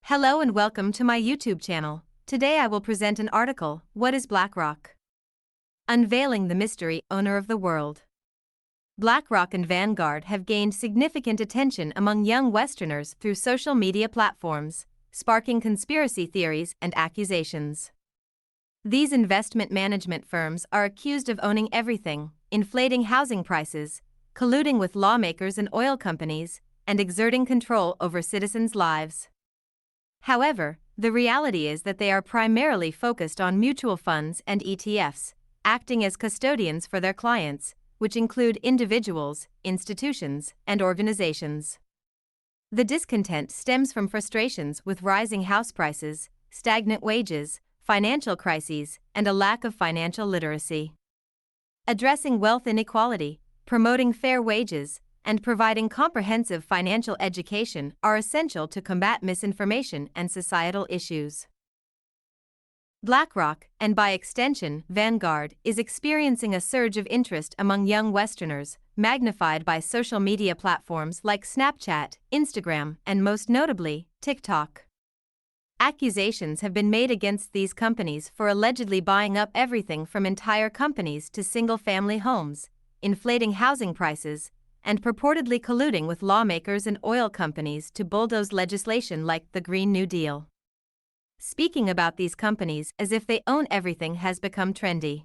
Hello and welcome to my YouTube channel. Today I will present an article, What is BlackRock? Unveiling the mystery owner of the world. BlackRock and Vanguard have gained significant attention among young Westerners through social media platforms, sparking conspiracy theories and accusations. These investment management firms are accused of owning everything, inflating housing prices, colluding with lawmakers and oil companies, and exerting control over citizens' lives. However, the reality is that they are primarily focused on mutual funds and ETFs, acting as custodians for their clients, which include individuals, institutions, and organizations. The discontent stems from frustrations with rising house prices, stagnant wages, financial crises, and a lack of financial literacy. Addressing wealth inequality, promoting fair wages, and providing comprehensive financial education are essential to combat misinformation and societal issues. BlackRock, and by extension, Vanguard, is experiencing a surge of interest among young Westerners, magnified by social media platforms like Snapchat, Instagram, and most notably, TikTok. Accusations have been made against these companies for allegedly buying up everything from entire companies to single-family homes, inflating housing prices, and purportedly colluding with lawmakers and oil companies to bulldoze legislation like the Green New Deal. Speaking about these companies as if they own everything has become trendy.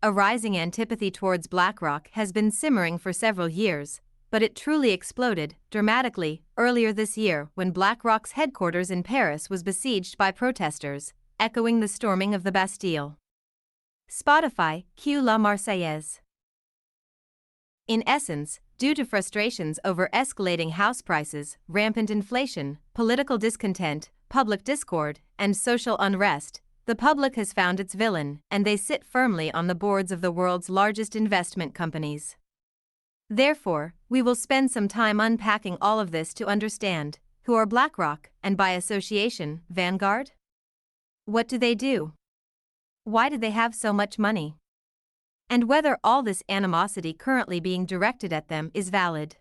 A rising antipathy towards BlackRock has been simmering for several years, but it truly exploded dramatically earlier this year when BlackRock's headquarters in Paris was besieged by protesters, echoing the storming of the Bastille. Spotify, Cue la Marseillaise. In essence, due to frustrations over escalating house prices, rampant inflation, political discontent, public discord, and social unrest, the public has found its villain, and they sit firmly on the boards of the world's largest investment companies. Therefore, we will spend some time unpacking all of this to understand who are BlackRock, and by association, Vanguard? What do they do? Why do they have so much money? And whether all this animosity currently being directed at them is valid.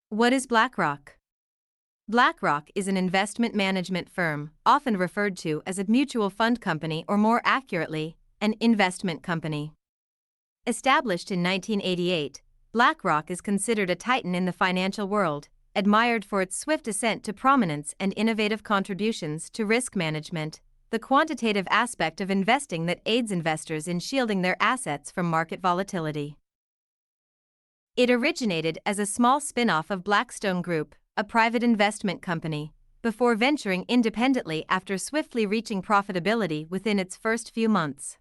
What is BlackRock? BlackRock is an investment management firm, often referred to as a mutual fund company or more accurately, an investment company. Established in 1988, BlackRock is considered a titan in the financial world, admired for its swift ascent to prominence and innovative contributions to risk management, the quantitative aspect of investing that aids investors in shielding their assets from market volatility. It originated as a small spin-off of Blackstone Group, a private investment company, before venturing independently after swiftly reaching profitability within its first few months.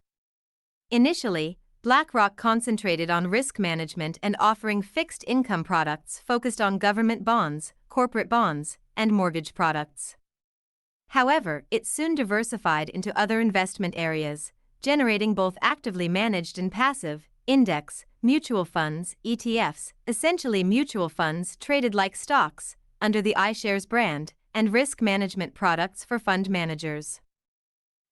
Initially, BlackRock concentrated on risk management and offering fixed income products focused on government bonds, corporate bonds, and mortgage products. However, it soon diversified into other investment areas, generating both actively managed and passive, index, mutual funds, ETFs, essentially mutual funds traded like stocks, under the iShares brand, and risk management products for fund managers.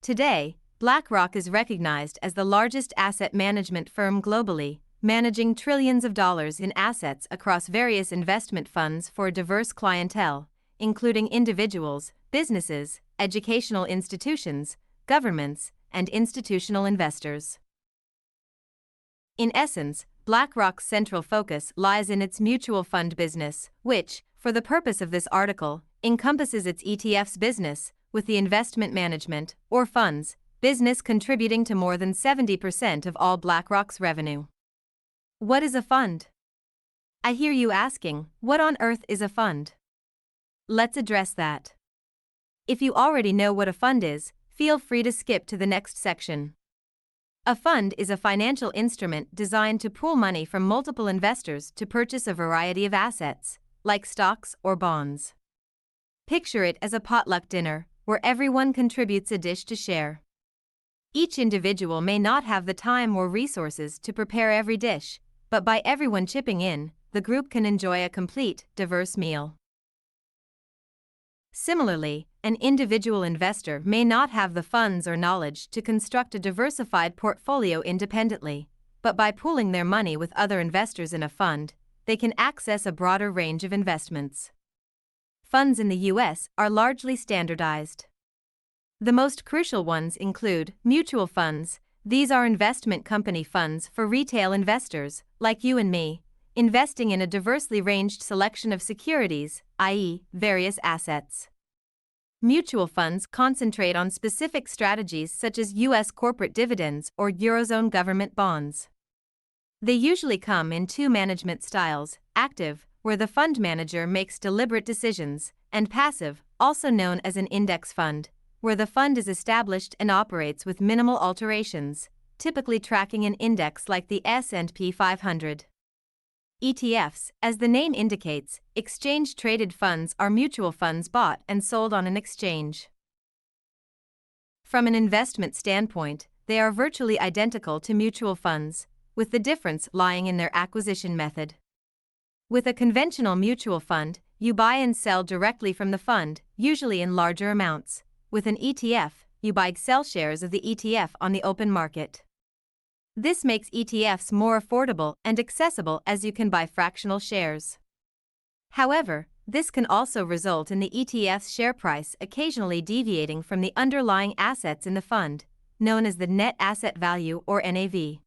Today, BlackRock is recognized as the largest asset management firm globally, managing trillions of dollars in assets across various investment funds for a diverse clientele, including individuals, businesses, educational institutions, governments, and institutional investors. In essence, BlackRock's central focus lies in its mutual fund business, which, for the purpose of this article, encompasses its ETFs business, with the investment management, or funds, business contributing to more than 70% of all BlackRock's revenue. What is a fund? I hear you asking, what on earth is a fund? Let's address that. If you already know what a fund is, feel free to skip to the next section. A fund is a financial instrument designed to pool money from multiple investors to purchase a variety of assets, like stocks or bonds. Picture it as a potluck dinner, where everyone contributes a dish to share. Each individual may not have the time or resources to prepare every dish, but by everyone chipping in, the group can enjoy a complete, diverse meal. Similarly, an individual investor may not have the funds or knowledge to construct a diversified portfolio independently, but by pooling their money with other investors in a fund, they can access a broader range of investments. funds in the US are largely standardized. The most crucial ones include mutual funds. These are investment company funds for retail investors, like you and me, investing in a diversely ranged selection of securities, i.e., various assets. Mutual funds concentrate on specific strategies such as US corporate dividends or Eurozone government bonds. They usually come in two management styles: active, where the fund manager makes deliberate decisions, and passive, also known as an index fund, where the fund is established and operates with minimal alterations, typically tracking an index like the S&P 500. ETFs, as the name indicates, exchange-traded funds, are mutual funds bought and sold on an exchange. From an investment standpoint, they are virtually identical to mutual funds, with the difference lying in their acquisition method. With a conventional mutual fund, you buy and sell directly from the fund, usually in larger amounts. With an ETF, you buy/sell shares of the ETF on the open market. This makes ETFs more affordable and accessible as you can buy fractional shares. However, this can also result in the ETF's share price occasionally deviating from the underlying assets in the fund, known as the net asset value or NAV.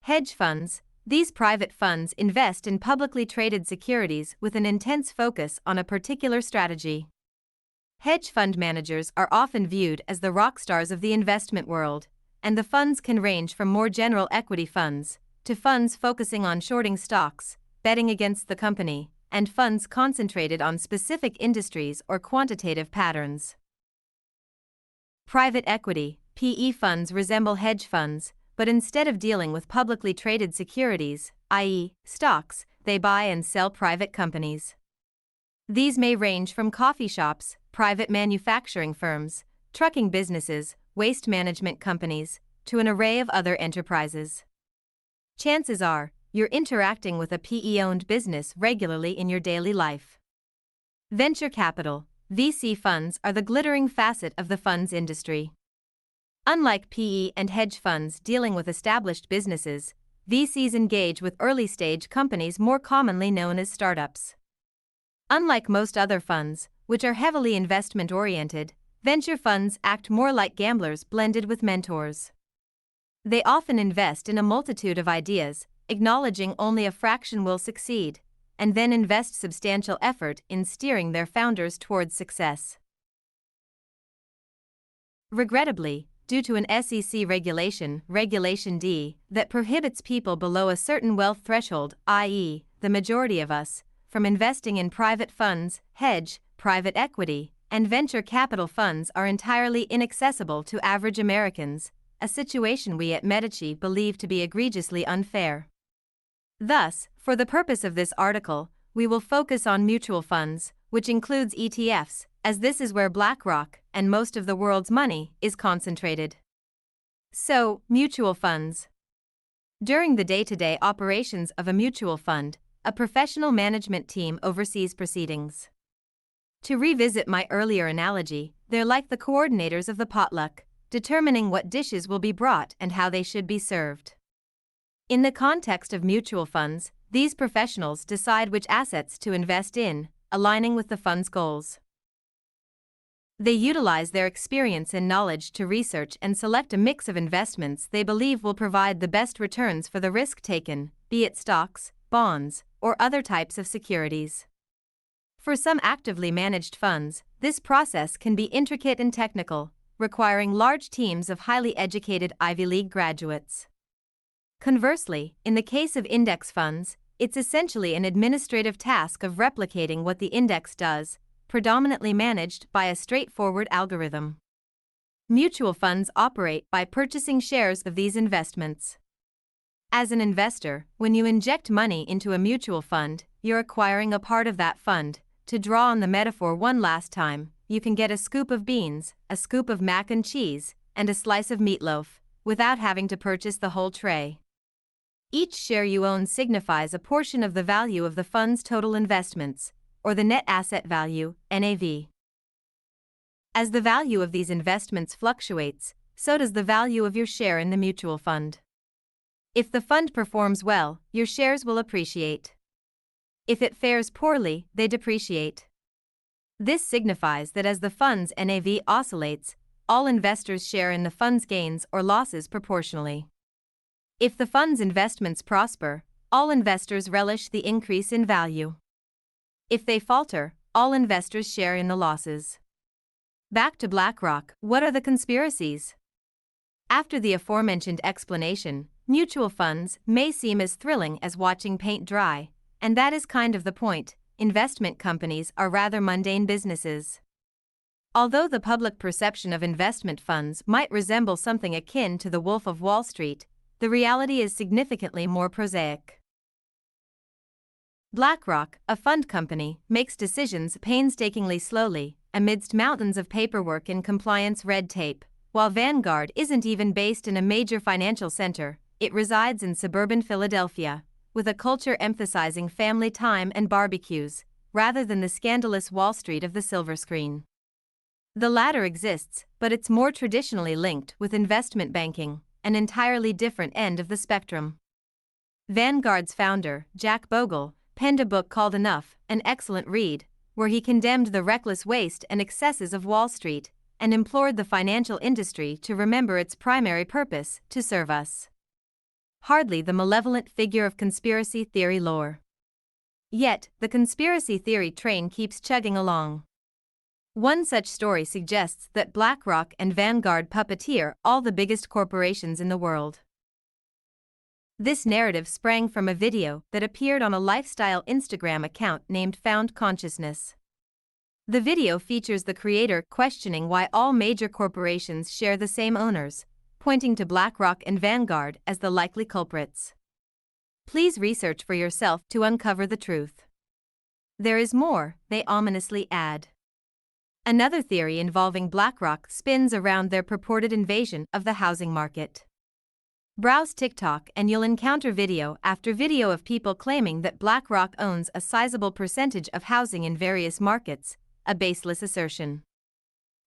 Hedge funds. These private funds invest in publicly traded securities with an intense focus on a particular strategy. Hedge fund managers are often viewed as the rock stars of the investment world, and the funds can range from more general equity funds to funds focusing on shorting stocks, betting against the company, and funds concentrated on specific industries or quantitative patterns. Private equity, PE funds resemble hedge funds, but instead of dealing with publicly traded securities, i.e., stocks, they buy and sell private companies. These may range from coffee shops, private manufacturing firms, trucking businesses, waste management companies, to an array of other enterprises. Chances are, you're interacting with a PE-owned business regularly in your daily life. Venture capital, VC funds, are the glittering facet of the funds industry. Unlike PE and hedge funds dealing with established businesses, VCs engage with early-stage companies, more commonly known as startups. Unlike most other funds, which are heavily investment-oriented, venture funds act more like gamblers blended with mentors. They often invest in a multitude of ideas, acknowledging only a fraction will succeed, and then invest substantial effort in steering their founders towards success. Regrettably, due to an SEC regulation, Regulation D, that prohibits people below a certain wealth threshold, i.e., the majority of us, from investing in private funds, private equity, and venture capital funds are entirely inaccessible to average Americans, a situation we at Medici believe to be egregiously unfair. Thus, for the purpose of this article, we will focus on mutual funds, which includes ETFs, as this is where BlackRock and most of the world's money is concentrated. So, mutual funds. During the day-to-day operations of a mutual fund, a professional management team oversees proceedings. To revisit my earlier analogy, they're like the coordinators of the potluck, determining what dishes will be brought and how they should be served. In the context of mutual funds, these professionals decide which assets to invest in, aligning with the fund's goals. They utilize their experience and knowledge to research and select a mix of investments they believe will provide the best returns for the risk taken, be it stocks, bonds, or other types of securities. For some actively managed funds, this process can be intricate and technical, requiring large teams of highly educated Ivy League graduates. Conversely, in the case of index funds, it's essentially an administrative task of replicating what the index does, predominantly managed by a straightforward algorithm. Mutual funds operate by purchasing shares of these investments. As an investor, when you inject money into a mutual fund, you're acquiring a part of that fund. To draw on the metaphor one last time, you can get a scoop of beans, a scoop of mac and cheese, and a slice of meatloaf, without having to purchase the whole tray. Each share you own signifies a portion of the value of the fund's total investments, or the net asset value, NAV. As the value of these investments fluctuates, so does the value of your share in the mutual fund. If the fund performs well, your shares will appreciate. If it fares poorly, they depreciate. This signifies that as the fund's NAV oscillates, all investors share in the fund's gains or losses proportionally. If the fund's investments prosper, all investors relish the increase in value. If they falter, all investors share in the losses. Back to BlackRock, what are the conspiracies? After the aforementioned explanation, mutual funds may seem as thrilling as watching paint dry, and that is kind of the point. Investment companies are rather mundane businesses. Although the public perception of investment funds might resemble something akin to the Wolf of Wall Street, the reality is significantly more prosaic. BlackRock, a fund company, makes decisions painstakingly slowly, amidst mountains of paperwork and compliance red tape. While Vanguard isn't even based in a major financial center, it resides in suburban Philadelphia, with a culture emphasizing family time and barbecues, rather than the scandalous Wall Street of the silver screen. The latter exists, but it's more traditionally linked with investment banking, an entirely different end of the spectrum. Vanguard's founder, Jack Bogle, penned a book called Enough, an excellent read, where he condemned the reckless waste and excesses of Wall Street, and implored the financial industry to remember its primary purpose, to serve us. Hardly the malevolent figure of conspiracy theory lore. Yet, the conspiracy theory train keeps chugging along. One such story suggests that BlackRock and Vanguard puppeteer all the biggest corporations in the world. This narrative sprang from a video that appeared on a lifestyle Instagram account named Found Consciousness. The video features the creator questioning why all major corporations share the same owners, pointing to BlackRock and Vanguard as the likely culprits. Please research for yourself to uncover the truth. There is more, they ominously add. Another theory involving BlackRock spins around their purported invasion of the housing market. Browse TikTok and you'll encounter video after video of people claiming that BlackRock owns a sizable percentage of housing in various markets, a baseless assertion.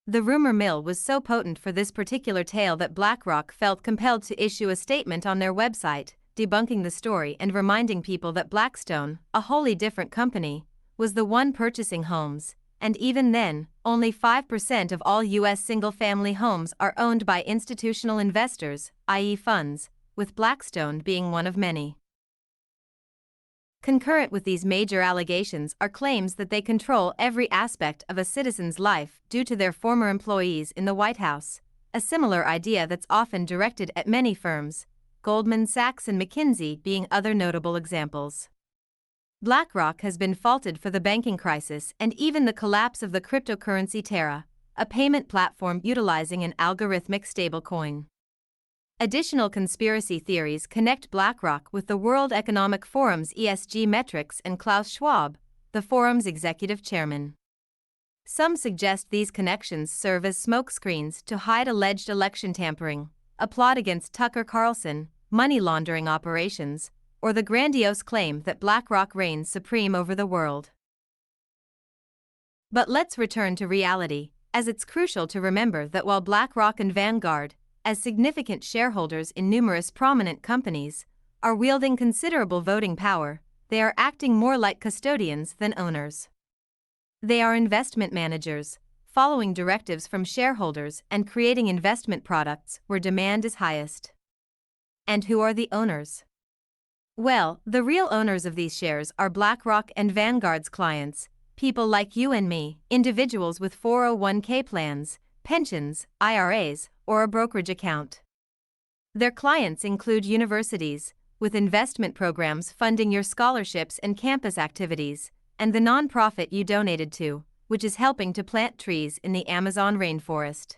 The rumor mill was so potent for this particular tale that BlackRock felt compelled to issue a statement on their website, debunking the story and reminding people that Blackstone, a wholly different company, was the one purchasing homes, and even then, only 5% of all U.S. single-family homes are owned by institutional investors, i.e. funds, with Blackstone being one of many. Concurrent with these major allegations are claims that they control every aspect of a citizen's life due to their former employees in the White House, a similar idea that's often directed at many firms, Goldman Sachs and McKinsey being other notable examples. BlackRock has been faulted for the banking crisis and even the collapse of the cryptocurrency Terra, a payment platform utilizing an algorithmic stablecoin. Additional conspiracy theories connect BlackRock with the World Economic Forum's ESG metrics and Klaus Schwab, the forum's executive chairman. Some suggest these connections serve as smokescreens to hide alleged election tampering, a plot against Tucker Carlson, money laundering operations, or the grandiose claim that BlackRock reigns supreme over the world. But let's return to reality, as it's crucial to remember that while BlackRock and Vanguard, as significant shareholders in numerous prominent companies, are wielding considerable voting power, they are acting more like custodians than owners. They are investment managers, following directives from shareholders and creating investment products where demand is highest. And who are the owners? Well, the real owners of these shares are BlackRock and Vanguard's clients, people like you and me, individuals with 401k plans, pensions, IRAs, or a brokerage account. Their clients include universities, with investment programs funding your scholarships and campus activities, and the nonprofit you donated to, which is helping to plant trees in the Amazon rainforest.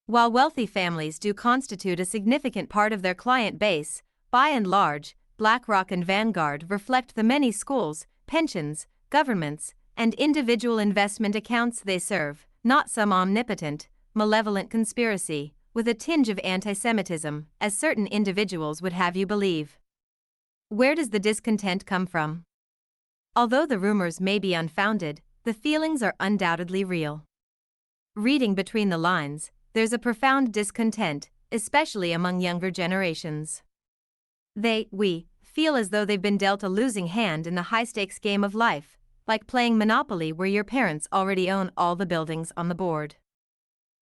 While wealthy families do constitute a significant part of their client base, by and large, BlackRock and Vanguard reflect the many schools, pensions, governments, and individual investment accounts they serve, not some omnipotent, malevolent conspiracy, with a tinge of anti-Semitism, as certain individuals would have you believe. Where does the discontent come from? Although the rumors may be unfounded, the feelings are undoubtedly real. Reading between the lines, there's a profound discontent, especially among younger generations. We feel as though they've been dealt a losing hand in the high-stakes game of life, like playing Monopoly where your parents already own all the buildings on the board.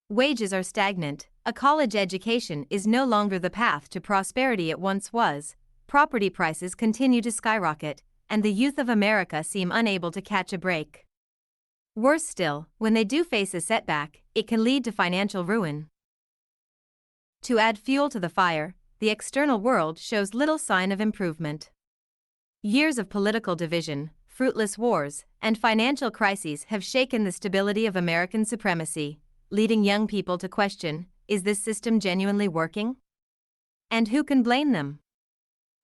Wages are stagnant, a college education is no longer the path to prosperity it once was, property prices continue to skyrocket, and the youth of America seem unable to catch a break. Worse still, when they do face a setback, it can lead to financial ruin. To add fuel to the fire, the external world shows little sign of improvement. Years of political division, fruitless wars, and financial crises have shaken the stability of American supremacy, leading young people to question, is this system genuinely working? And who can blame them?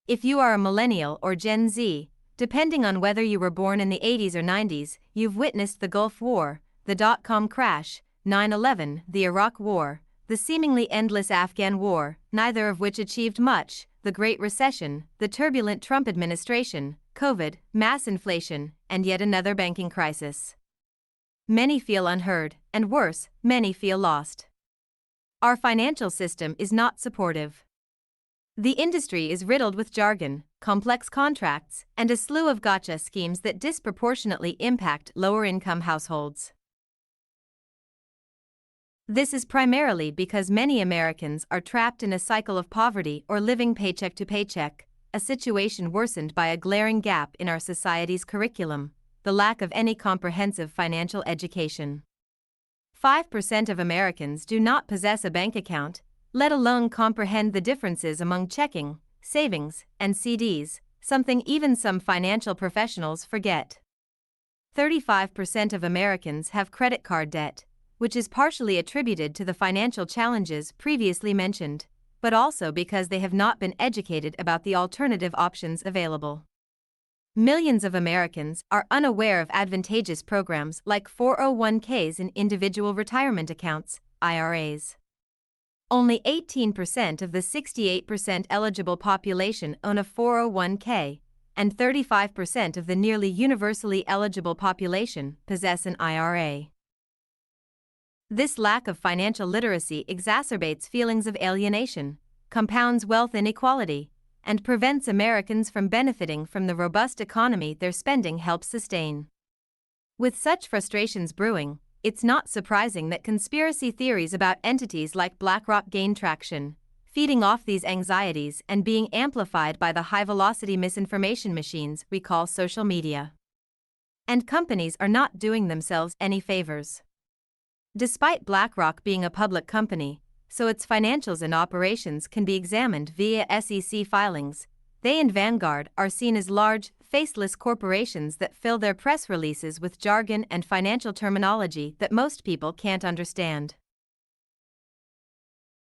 If you are a millennial or Gen Z, depending on whether you were born in the 80s or 90s, you've witnessed the Gulf War, the dot-com crash, 9/11, the Iraq War, the seemingly endless Afghan War, neither of which achieved much, the Great Recession, the turbulent Trump administration, COVID, mass inflation, and yet another banking crisis. Many feel unheard, and worse, many feel lost. Our financial system is not supportive. The industry is riddled with jargon, complex contracts, and a slew of gotcha schemes that disproportionately impact lower-income households. This is primarily because many Americans are trapped in a cycle of poverty or living paycheck to paycheck, a situation worsened by a glaring gap in our society's curriculum, the lack of any comprehensive financial education. 5% of Americans do not possess a bank account, let alone comprehend the differences among checking, savings, and CDs, something even some financial professionals forget. 35% of Americans have credit card debt, which is partially attributed to the financial challenges previously mentioned, but also because they have not been educated about the alternative options available. Millions of Americans are unaware of advantageous programs like 401ks and individual retirement accounts, IRAs. Only 18% of the 68% eligible population own a 401k, and 35% of the nearly universally eligible population possess an IRA. This lack of financial literacy exacerbates feelings of alienation, compounds wealth inequality, and prevents Americans from benefiting from the robust economy their spending helps sustain. With such frustrations brewing, it's not surprising that conspiracy theories about entities like BlackRock gain traction, feeding off these anxieties and being amplified by the high-velocity misinformation machines we call social media. And companies are not doing themselves any favors. Despite BlackRock being a public company, so its financials and operations can be examined via SEC filings, they and Vanguard are seen as large, faceless corporations that fill their press releases with jargon and financial terminology that most people can't understand.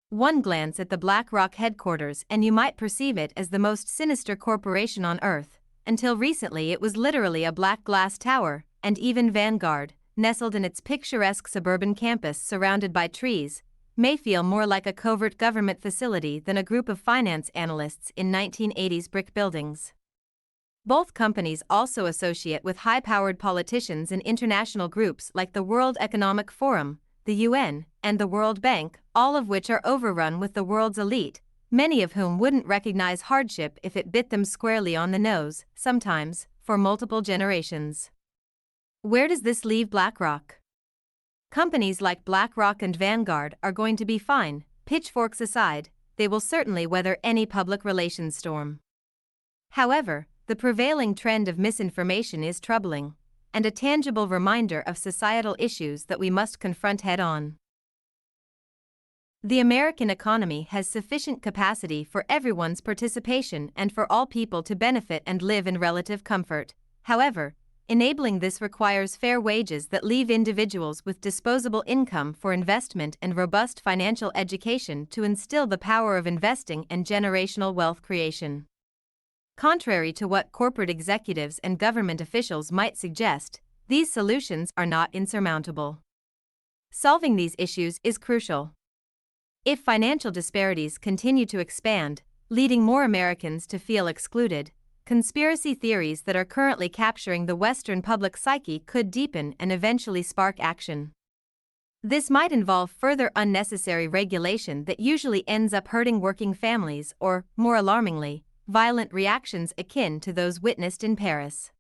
One glance at the BlackRock headquarters and you might perceive it as the most sinister corporation on earth. Until recently it was literally a black glass tower, and even Vanguard, nestled in its picturesque suburban campus surrounded by trees, may feel more like a covert government facility than a group of finance analysts in 1980s brick buildings. Both companies also associate with high-powered politicians and international groups like the World Economic Forum, the UN, and the World Bank, all of which are overrun with the world's elite, many of whom wouldn't recognize hardship if it bit them squarely on the nose, sometimes, for multiple generations. Where does this leave BlackRock? Companies like BlackRock and Vanguard are going to be fine, pitchforks aside, they will certainly weather any public relations storm. However, the prevailing trend of misinformation is troubling, and a tangible reminder of societal issues that we must confront head-on. The American economy has sufficient capacity for everyone's participation and for all people to benefit and live in relative comfort. However, enabling this requires fair wages that leave individuals with disposable income for investment and robust financial education to instill the power of investing and generational wealth creation. Contrary to what corporate executives and government officials might suggest, these solutions are not insurmountable. Solving these issues is crucial. If financial disparities continue to expand, leading more Americans to feel excluded, conspiracy theories that are currently capturing the Western public psyche could deepen and eventually spark action. This might involve further unnecessary regulation that usually ends up hurting working families or, more alarmingly, violent reactions akin to those witnessed in Paris.